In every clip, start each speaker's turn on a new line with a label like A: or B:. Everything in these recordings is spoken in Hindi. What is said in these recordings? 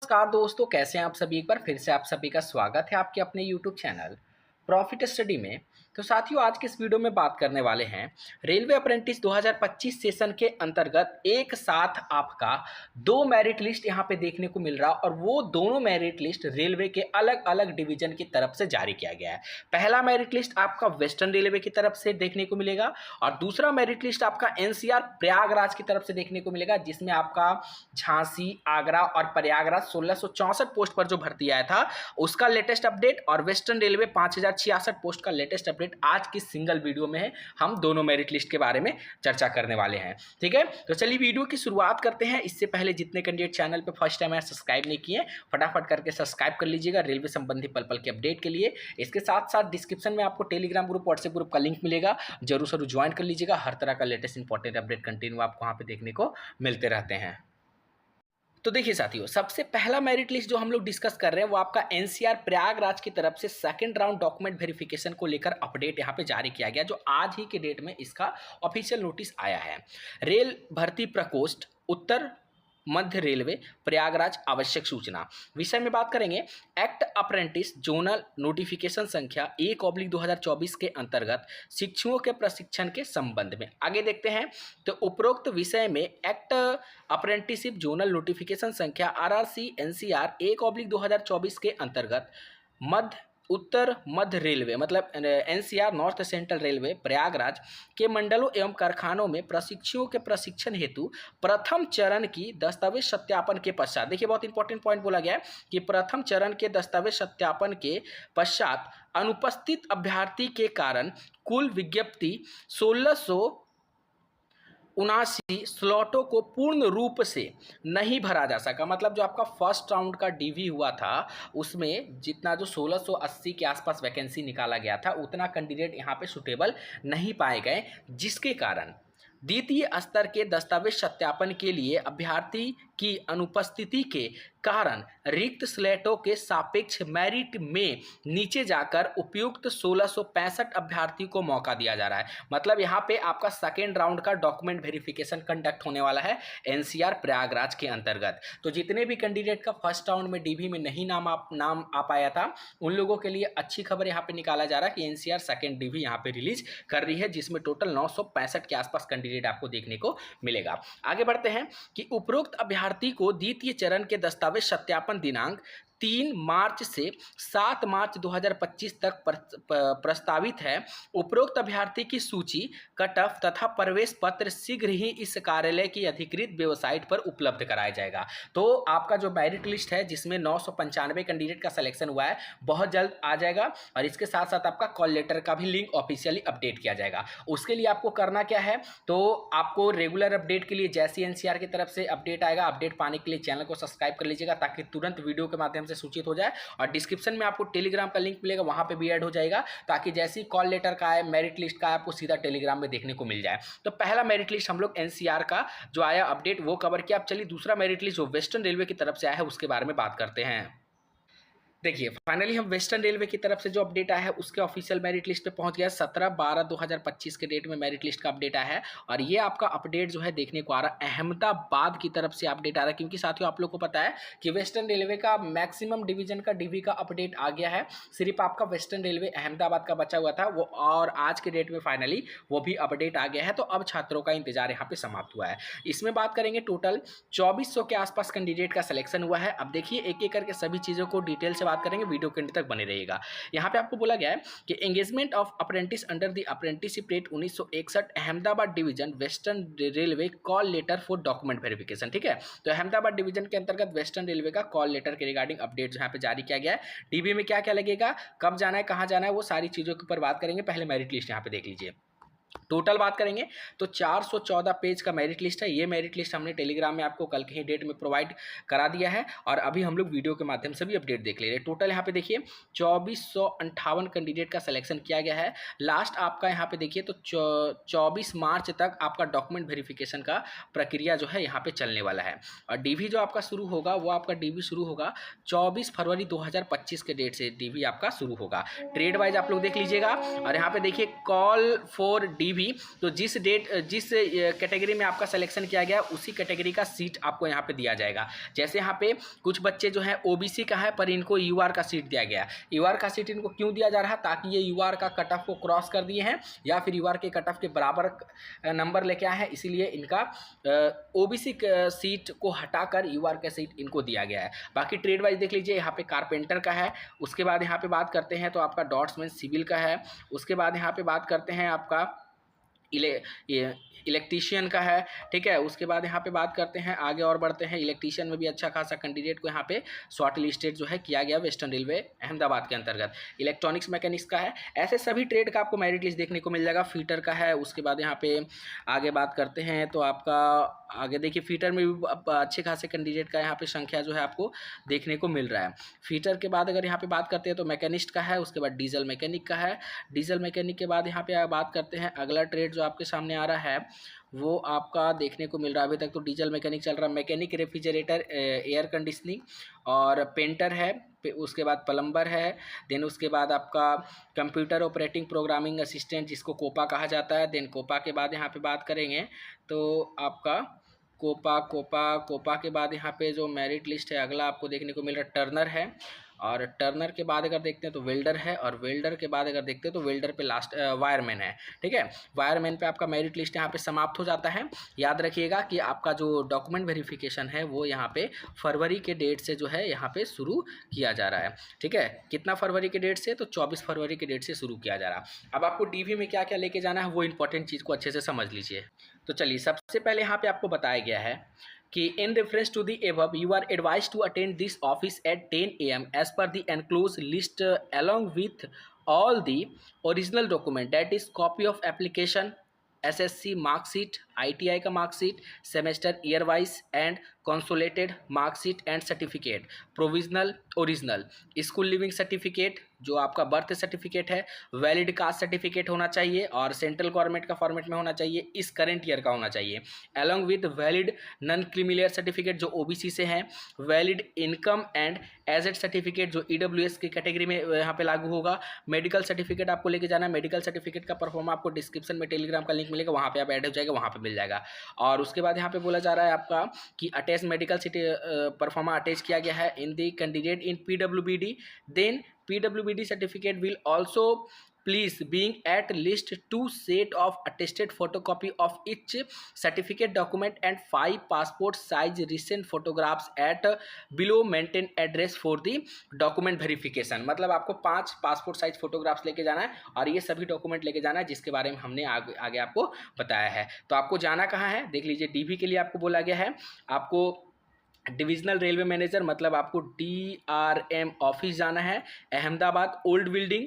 A: नमस्कार दोस्तों, कैसे हैं आप सभी। एक बार फिर से आप सभी का स्वागत है आपके अपने यूट्यूब चैनल प्रॉफिट स्टडी में। तो साथियों, आज के इस वीडियो में बात करने वाले हैं रेलवे अप्रेंटिस 2025 सेशन के अंतर्गत एक साथ आपका दो मेरिट लिस्ट यहां पे देखने को मिल रहा, और वो दोनों मेरिट लिस्ट रेलवे के अलग अलग डिवीजन की तरफ से जारी किया गया है। पहला मेरिट लिस्ट आपका वेस्टर्न रेलवे की तरफ से देखने को मिलेगा और दूसरा मेरिट लिस्ट आपका एनसीआर प्रयागराज की तरफ से देखने को मिलेगा, जिसमें आपका झांसी, आगरा और प्रयागराज 1664 पोस्ट पर जो भर्ती आया था उसका लेटेस्ट अपडेट, और वेस्टर्न रेलवे 5066 पोस्ट का लेटेस्ट अपडेट आज की सिंगल वीडियो में है। हम दोनों मेरिट लिस्ट के बारे में चर्चा करने वाले हैं। ठीक है, तो चलिए वीडियो की शुरुआत करते हैं। इससे पहले जितने कैंडिडेट चैनल पे फर्स्ट टाइम है सब्सक्राइब नहीं किए, फटाफट करके सब्सक्राइब कर लीजिएगा रेलवे संबंधी पल पल के अपडेट के लिए। इसके साथ साथ डिस्क्रिप्शन में आपको टेलीग्राम ग्रुप, व्हाट्सएप ग्रुप का लिंक मिलेगा, जरूर जरूर ज्वाइन कर लीजिएगा। हर तरह का लेटेस्ट इंपॉर्टेंट अपडेट कंटिन्यू आपको वहाँ पे देखने को मिलते रहते हैं। तो देखिए साथियों, सबसे पहला मेरिट लिस्ट जो हम लोग डिस्कस कर रहे हैं वो आपका एनसीआर प्रयागराज की तरफ से सेकंड राउंड डॉक्यूमेंट वेरिफिकेशन को लेकर अपडेट यहां पे जारी किया गया, जो आज ही के डेट में इसका ऑफिशियल नोटिस आया है। रेल भर्ती प्रकोष्ठ उत्तर मध्य रेलवे प्रयागराज आवश्यक सूचना विषय में बात करेंगे। एक्ट अप्रेंटिस जोनल नोटिफिकेशन संख्या 1/2024 के अंतर्गत शिक्षुओं के प्रशिक्षण के संबंध में आगे देखते हैं। तो उपरोक्त विषय में एक्ट अप्रेंटिसशिप जोनल नोटिफिकेशन संख्या RRC NCR 1/2024 के अंतर्गत उत्तर मध्य रेलवे मतलब NCR north central railway Prayagraj के मंडलों एवं कारखानों में प्रशिक्षुओं के प्रशिक्षण हेतु प्रथम चरण की दस्तावेज सत्यापन के पश्चात, देखिए बहुत इंपॉर्टेंट पॉइंट बोला गया है कि प्रथम चरण के दस्तावेज सत्यापन के पश्चात अनुपस्थित अभ्यर्थी के कारण कुल विज्ञप्ति 1679 स्लॉटों को पूर्ण रूप से नहीं भरा जा सका। मतलब जो आपका फर्स्ट राउंड का डीवी हुआ था उसमें जितना जो 1680 के आसपास वैकेंसी निकाला गया था उतना कैंडिडेट यहाँ पे सुटेबल नहीं पाए गए, जिसके कारण द्वितीय स्तर के दस्तावेज सत्यापन के लिए अभ्यर्थी की अनुपस्थिति के कारण रिक्त स्लेटों के सापेक्ष मेरिट में नीचे जाकर उपयुक्त 1665 अभ्यर्थी को मौका दिया जा रहा है। मतलब यहाँ पे आपका सेकेंड राउंड का डॉक्यूमेंट वेरिफिकेशन कंडक्ट होने वाला है एनसीआर प्रयागराज के अंतर्गत। तो जितने भी कैंडिडेट का फर्स्ट राउंड में डीवी में नहीं नाम आ पाया था उन लोगों के लिए अच्छी खबर यहाँ पे निकाला जा रहा है कि एनसीआर सेकेंड डीवी यहाँ पे रिलीज कर रही है, जिसमें टोटल 965 के आसपास कैंडिडेट आपको देखने को मिलेगा। आगे बढ़ते हैं कि उपरोक्त अभ्यर्थी को द्वितीय चरण के दस्तावेज सत्यापन दिनांक 3 मार्च से 7 मार्च 2025 तक प्रस्तावित है। उपरोक्त अभ्यर्थी की सूची, कट ऑफ तथा प्रवेश पत्र शीघ्र ही इस कार्यालय की अधिकृत वेबसाइट पर उपलब्ध कराया जाएगा। तो आपका जो मेरिट लिस्ट है जिसमें 995 कैंडिडेट का सिलेक्शन हुआ है बहुत जल्द आ जाएगा, और इसके साथ साथ आपका कॉल लेटर का भी लिंक ऑफिशियली अपडेट किया जाएगा। उसके लिए आपको करना क्या है, तो आपको रेगुलर अपडेट के लिए जैसे एनसीआर की तरफ से अपडेट आएगा, अपडेट पाने के लिए चैनल को सब्सक्राइब कर लीजिएगा ताकि तुरंत वीडियो के माध्यम से सूचित हो जाए। और डिस्क्रिप्शन में आपको टेलीग्राम का लिंक मिलेगा, वहां पे भी ऐड हो जाएगा ताकि जैसे ही कॉल लेटर का है, मेरिट लिस्ट का है, आपको सीधा टेलीग्राम में देखने को मिल जाए। तो पहला मेरिट लिस्ट हम लोग एनसीआर का जो आया अपडेट वो कवर किया। अब चलिए दूसरा मेरिट लिस्ट जो वेस्टर्न रेलवे की तरफ से आया है उसके बारे में बात करते हैं। देखिए फाइनली हम वेस्टर्न रेलवे की तरफ से जो अपडेट आया है उसके ऑफिशियल मेरिट लिस्ट पे पहुंच गया। 17/12/2025 के डेट में मेरिट लिस्ट का अपडेट आया है, और ये आपका अपडेट जो है देखने को आ रहा है अहमदाबाद की तरफ से अपडेट आ रहा है, क्योंकि साथियों आप लोग को पता है कि वेस्टर्न रेलवे का मैक्सिमम डिवीजन का डीवी का अपडेट आ गया है, सिर्फ आपका वेस्टर्न रेलवे अहमदाबाद का बचा हुआ था वो, और आज के डेट में फाइनली वो भी अपडेट आ गया है। तो अब छात्रों का इंतजार यहाँ पे समाप्त हुआ है। इसमें बात करेंगे टोटल 2400 के आसपास कैंडिडेट का सिलेक्शन हुआ है। अब देखिए एक एक करके सभी चीज़ों को डिटेल से बात करेंगे, वीडियो के अंत तक बने रहिएगा। यहाँ पे आपको बोला गया है कि engagement of apprentice under the apprenticeship rate 1961 Ahmedabad division western railway call letter for document verification. ठीक है, तो अहमदाबाद डिवीजन के अंतर्गत वेस्टर्न रेलवे का कॉल लेटर के रिगार्डिंग अपडेट यहाँ पे जारी किया गया है। डीबी में क्या क्या लगेगा, कब जाना है, कहाँ जाना है, वो सारी चीजों के ऊपर बात करेंगे। पहले मेरिट लिस्ट यहाँ पे देख लीजिए। टोटल बात करेंगे तो 414 पेज का मेरिट लिस्ट है। ये मेरिट लिस्ट हमने टेलीग्राम में आपको कल के ही डेट में प्रोवाइड करा दिया है, और अभी हम लोग वीडियो के माध्यम से भी अपडेट देख ले रहे हैं। टोटल यहाँ पे देखिए 2458 कैंडिडेट का सिलेक्शन किया गया है। लास्ट आपका यहाँ पे देखिए तो 24 मार्च तक आपका डॉक्यूमेंट वेरिफिकेशन का प्रक्रिया जो है यहाँ पे चलने वाला है, और डीवी जो आपका शुरू होगा वो आपका डीवी शुरू होगा 24 फरवरी 2025 के डेट से डीवी आपका शुरू होगा। ट्रेड वाइज आप लोग देख लीजिएगा, और यहाँ पे देखिए कॉल फॉर डीवी, तो जिस कैटेगरी में आपका सिलेक्शन किया गया उसी कैटेगरी का सीट आपको यहाँ पे दिया जाएगा। जैसे यहाँ पे कुछ बच्चे जो हैं ओबीसी का है पर इनको यूआर का सीट दिया गया। यूआर का सीट इनको क्यों दिया जा रहा है? ताकि ये यूआर का कट ऑफ को क्रॉस कर दिए हैं या फिर यूआर के कट ऑफ के बराबर नंबर लेके आए हैं, इसीलिए इनका ओबीसी सीट को हटाकर यूआर का सीट इनको दिया गया है। बाकी ट्रेड वाइज देख लीजिए, यहाँ पे कारपेंटर का है, उसके बाद यहाँ पे बात करते हैं तो आपका डॉट्समैन सिविल का है, उसके बाद यहाँ पे बात करते हैं आपका इलेक्ट्रीशियन का है, ठीक है। उसके बाद यहाँ पे बात करते हैं, आगे और बढ़ते हैं, इलेक्ट्रीशियन में भी अच्छा खासा कैंडिडेट को यहाँ पे शॉर्ट लिस्टेड जो है किया गया वेस्टर्न रेलवे अहमदाबाद के अंतर्गत। इलेक्ट्रॉनिक्स मैकेनिक्स का है, ऐसे सभी ट्रेड का आपको मेरिट लिस्ट देखने को मिल जाएगा। फीटर का है, उसके बाद यहाँ पे आगे बात करते हैं तो आपका आगे देखिए फीटर में भी अच्छे खासे कैंडिडेट का यहाँ पे संख्या जो है आपको देखने को मिल रहा है। फीटर के बाद अगर यहाँ पे बात करते हैं तो मैकेनिस्ट का है, उसके बाद डीजल मैकेनिक का है। डीजल मैकेनिक के बाद यहाँ पे बात करते हैं अगला ट्रेड जो आपके सामने आ रहा है वो आपका देखने को मिल रहा है। अभी तक तो डीजल मैकेनिक चल रहा है, मैकेनिक रेफ्रिजरेटर एयर कंडीशनिंग और पेंटर है, उसके बाद प्लम्बर है, देन उसके बाद आपका कंप्यूटर ऑपरेटिंग प्रोग्रामिंग असिस्टेंट जिसको कोपा कहा जाता है। देन कोपा के बाद यहाँ पे बात करेंगे तो आपका कोपा के बाद यहाँ पे जो मेरिट लिस्ट है अगला आपको देखने को मिल रहा है टर्नर है, और टर्नर के बाद अगर देखते हैं तो वेल्डर है, और वेल्डर के बाद अगर देखते हैं तो वेल्डर पे लास्ट वायरमैन है, ठीक है। वायरमैन पे आपका मेरिट लिस्ट यहाँ पे समाप्त हो जाता है। याद रखिएगा कि आपका जो डॉक्यूमेंट वेरिफिकेशन है वो यहाँ पे फरवरी के डेट से जो है यहाँ पे शुरू किया जा रहा है, ठीक है। कितना फरवरी के डेट से? तो 24 फरवरी के डेट से शुरू किया जा रहा है। अब आपको डीवी में क्या क्या लेके जाना है वो इंपॉर्टेंट चीज़ को अच्छे से समझ लीजिए। तो चलिए सबसे पहले यहाँ पे आपको बताया गया है कि in reference to the above you are advised to attend this office at 10 AM as per the enclosed list along with all the original document, that is copy of application, SSC marksheet, ITI का marksheet, semester year wise and consolidated marksheet and certificate, provisional original, school leaving certificate जो आपका बर्थ सर्टिफिकेट है, वैलिड कास्ट सर्टिफिकेट होना चाहिए और सेंट्रल गवर्नमेंट का फॉर्मेट में होना चाहिए, इस करंट ईयर का होना चाहिए, along with valid non creamy layer certificate जो ओबीसी से हैं, valid income and aged certificate जो ईडब्ल्यूएस की कैटेगरी में यहाँ पे लागू होगा। मेडिकल सर्टिफिकेट आपको लेके जाना है, मेडिकल सर्टिफिकेट का परफॉर्मा आपको डिस्क्रिप्शन में टेलीग्राम का लिंक मिलेगा, वहाँ पे आप ऐड हो जाएगा, वहाँ पे मिल जाएगा। और उसके बाद यहाँ पे बोला जा रहा है आपका कि अटैच मेडिकल परफॉर्मा अटैच किया गया है in the candidate in PWBD, then PWBD certificate will also please being at least 2 set of attested photocopy of each certificate document and 5 passport size recent photographs at below maintained address for the document verification। मतलब आपको 5 पासपोर्ट साइज फोटोग्राफ्स लेके जाना है और ये सभी डॉक्यूमेंट लेके जाना है जिसके बारे में हमने आगे आपको बताया है। तो आपको जाना कहाँ है देख लीजिए। डीवी के लिए आपको बोला गया है आपको डिविजनल रेलवे मैनेजर मतलब आपको DRM ऑफिस जाना है, अहमदाबाद ओल्ड बिल्डिंग।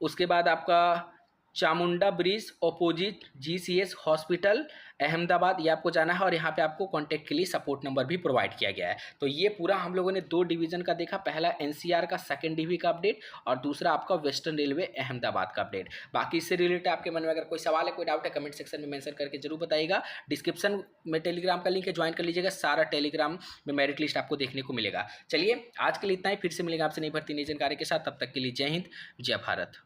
A: उसके बाद आपका Chamunda bridge opposite GCS hospital Ahmedabad, ये आपको जाना है और यहाँ पे आपको कांटेक्ट के लिए सपोर्ट नंबर भी प्रोवाइड किया गया है। तो ये पूरा हम लोगों ने 2 डिवीज़न का देखा, पहला NCR का सेकंड डीवी का अपडेट और दूसरा आपका वेस्टर्न रेलवे अहमदाबाद का अपडेट। बाकी इससे रिलेटेड आपके मन में अगर कोई सवाल है, कोई डाउट है, कमेंट सेक्शन में मेंशन करके जरूर बताइएगा। डिस्क्रिप्शन में टेलीग्राम का लिंक है, ज्वाइन कर लीजिएगा, सारा टेलीग्राम में मेरिट लिस्ट आपको देखने को मिलेगा। चलिए आज के लिए इतना ही, फिर से मिलेगा आपसे नई भर्ती नई जानकारी के साथ, तब तक के लिए जय हिंद जय भारत।